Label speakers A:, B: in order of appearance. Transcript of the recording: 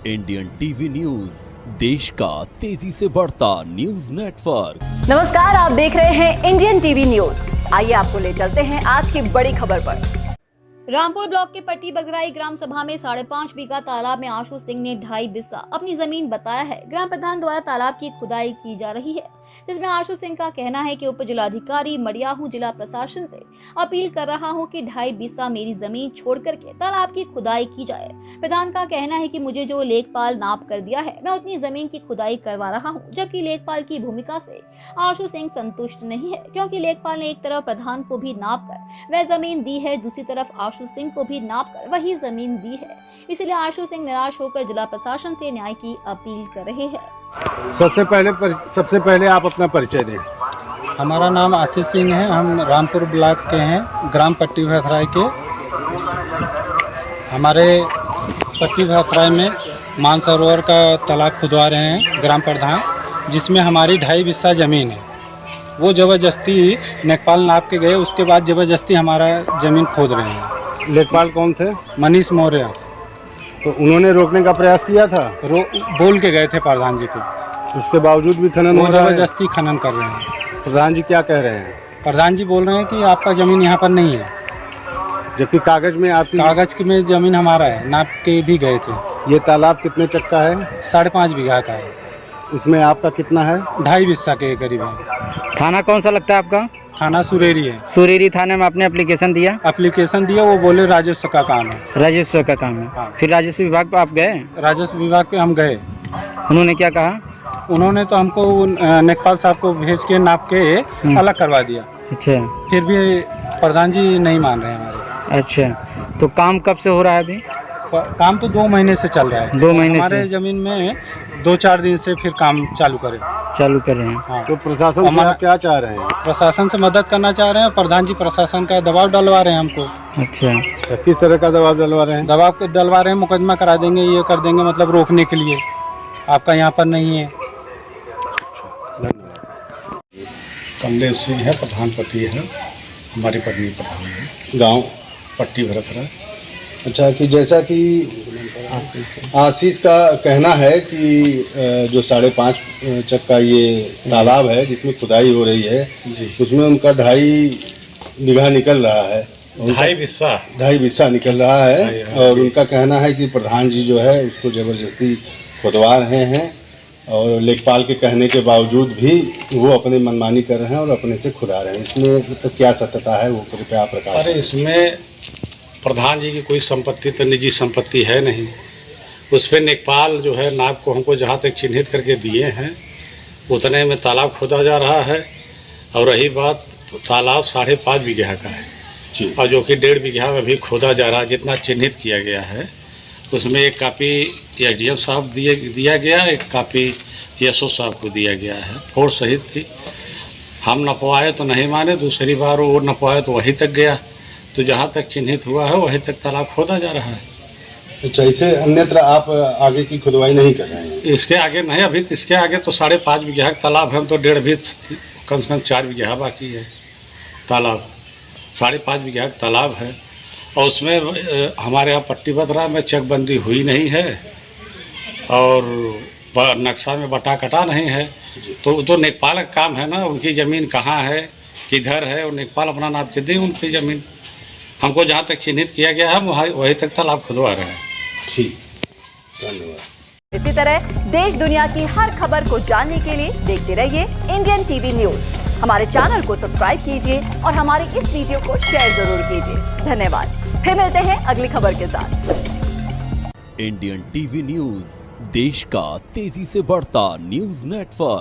A: Indian TV news, देश का तेजी से बढ़ता न्यूज नेटवर्क।
B: नमस्कार, आप देख रहे हैं इंडियन टीवी न्यूज। आइए आपको ले चलते हैं आज की बड़ी खबर पर। रामपुर ब्लॉक के पट्टी बगराई ग्राम सभा में 5.5 बीघा तालाब में आशु सिंह ने 2.5 बिस्सा अपनी जमीन बताया है। ग्राम प्रधान द्वारा तालाब की खुदाई की जा रही है, जिसमें आशु सिंह का कहना है कि उप जिलाधिकारी मड़ियाहू जिला प्रशासन से अपील कर रहा हूं कि 2.5 बिस्सा मेरी जमीन छोड़ करके तालाब की खुदाई की जाए। प्रधान का कहना है कि मुझे जो लेखपाल नाप कर दिया है, मैं उतनी जमीन की खुदाई करवा रहा हूं, जबकि लेखपाल की भूमिका से आशु सिंह संतुष्ट नहीं है, क्योंकि लेखपाल ने एक तरफ प्रधान को भी नाप कर वह जमीन दी है, दूसरी तरफ आशु सिंह को भी नाप कर वही जमीन दी है। इसलिए आशु सिंह निराश होकर जिला प्रशासन से न्याय की अपील कर रहे हैं।
C: सबसे पहले आप अपना परिचय दें।
D: हमारा नाम आशीष सिंह है, हम रामपुर ब्लॉक के हैं, ग्राम पट्टी भखराई के। हमारे पट्टी भखराई में मानसरोवर का तालाब खुदवा रहे हैं ग्राम प्रधान, जिसमें हमारी 2.5 बिस्सा ज़मीन है। वो ज़बरदस्ती लेखपाल नाप के गए, उसके बाद ज़बरदस्ती हमारा ज़मीन खोद रहे हैं।
C: लेखपाल कौन थे?
D: मनीष मौर्य।
C: तो उन्होंने रोकने का प्रयास किया था?
D: बोल के गए थे प्रधान जी को,
C: उसके बावजूद भी खनन हो रहा है।
D: ज़बरदस्ती खनन कर रहे हैं।
C: प्रधान जी क्या कह रहे हैं?
D: प्रधान जी बोल रहे हैं कि आपका ज़मीन यहाँ पर नहीं है,
C: जबकि कागज में
D: में ज़मीन हमारा है, नाप के भी गए थे।
C: ये तालाब कितने चक्का है?
D: 5.5 बीघा का है।
C: उसमें आपका कितना है?
D: 2.5 बिस्सा के करीब है।
E: थाना कौन सा लगता है आपका?
D: थाना सुरेरी है।
E: सुरेरी थाने में आपने एप्लीकेशन दिया?
D: एप्लीकेशन दिया, वो बोले राजस्व का काम है।
E: राजस्व का काम है।
D: हाँ।
E: फिर राजस्व विभाग पे आप गए?
D: राजस्व विभाग पे हम गए।
E: उन्होंने क्या कहा?
D: उन्होंने तो हमको लेखपाल साहब को भेज के नाप के अलग करवा दिया।
E: अच्छा।
D: फिर भी प्रधान जी नहीं मान रहे हमारे।
E: अच्छा, तो काम कब से हो रहा है अभी?
D: काम तो 2 महीने से चल रहा है।
E: 2 महीने
D: हमारे ज़मीन में 2-4 दिन से फिर काम चालू कर रहे हैं। हाँ।
C: तो प्रशासन से आप क्या चाह रहे हैं?
D: प्रशासन से मदद करना चाह रहे हैं। प्रधान जी प्रशासन का दबाव डलवा रहे हैं हमको।
E: अच्छा,
C: किस तरह का दबाव डलवा रहे हैं?
D: दबाव डलवा रहे हैं, मुकदमा करा देंगे, ये कर देंगे, मतलब रोकने के लिए, आपका यहाँ पर नहीं है।
F: कमलेश सिंह है, प्रधान पट्टी है, हमारी पत्नी प्रधान है,
C: गांव
F: पट्टी भरथरा।
C: अच्छा, कि जैसा कि आशीष का कहना है कि जो 5.5 चक्का ये तालाब है जिसमें खुदाई हो रही है, उसमें उनका 2.5 बीघा निकल रहा है। 2.5 बिस्सा निकल रहा है। और उनका कहना है कि प्रधान जी जो है उसको ज़बरदस्ती खुदवा रहे हैं, और लेखपाल के कहने के बावजूद भी वो अपने मनमानी कर रहे हैं और अपने से खुदा रहे हैं। इसमें तो क्या सत्यता है, वो कृपया आप प्रकाश।
F: अरे, इसमें प्रधान जी की कोई संपत्ति तो निजी संपत्ति है नहीं। उस पर लेखपाल जो है नाप को हमको जहाँ तक चिन्हित करके दिए हैं उतने में तालाब खोदा जा रहा है। और रही बात, तालाब 5.5 बीघा का है, और जो कि 1.5 बीघा में भी खोदा जा रहा है। जितना चिन्हित किया गया है उसमें एक कापी एसडीएम साहब दिया गया, एक कापी एसओ साहब को दिया गया है, फोड़ सहित थी। हम नपवाए तो नहीं माने, दूसरी बार वो नपवाए तो वहीं तक गया। तो जहाँ तक चिन्हित हुआ है वहीं तक तालाब खोदा जा रहा है।
C: अच्छा, इसे अन्यत्र आप आगे की खुदवाई नहीं कर रहे हैं?
F: इसके आगे नहीं, अभी इसके आगे तो 5.5 बीघा का तालाब है, तो 1.5 भी कम से कम 4 बीघा बाकी है तालाब। 5.5 बीघा का तालाब है, और उसमें हमारे यहाँ पट्टी बदरा में चकबंदी हुई नहीं है, और नक्शा में बटा कटा नहीं है। तो लेखपाल का काम है ना, उनकी ज़मीन कहाँ है, किधर है, और लेखपाल अपना नाप के दें उनकी ज़मीन। हमको जहाँ तक चिन्हित किया गया है वहीं तक तालाब खुदवा रहे हैं।
C: ठीक, धन्यवाद।
B: इसी तरह देश दुनिया की हर खबर को जानने के लिए देखते रहिए इंडियन टीवी न्यूज। हमारे चैनल को सब्सक्राइब कीजिए और हमारे इस वीडियो को शेयर जरूर कीजिए। धन्यवाद। फिर मिलते हैं अगली खबर के साथ।
A: इंडियन टीवी न्यूज, देश का तेजी से बढ़ता न्यूज नेटवर्क।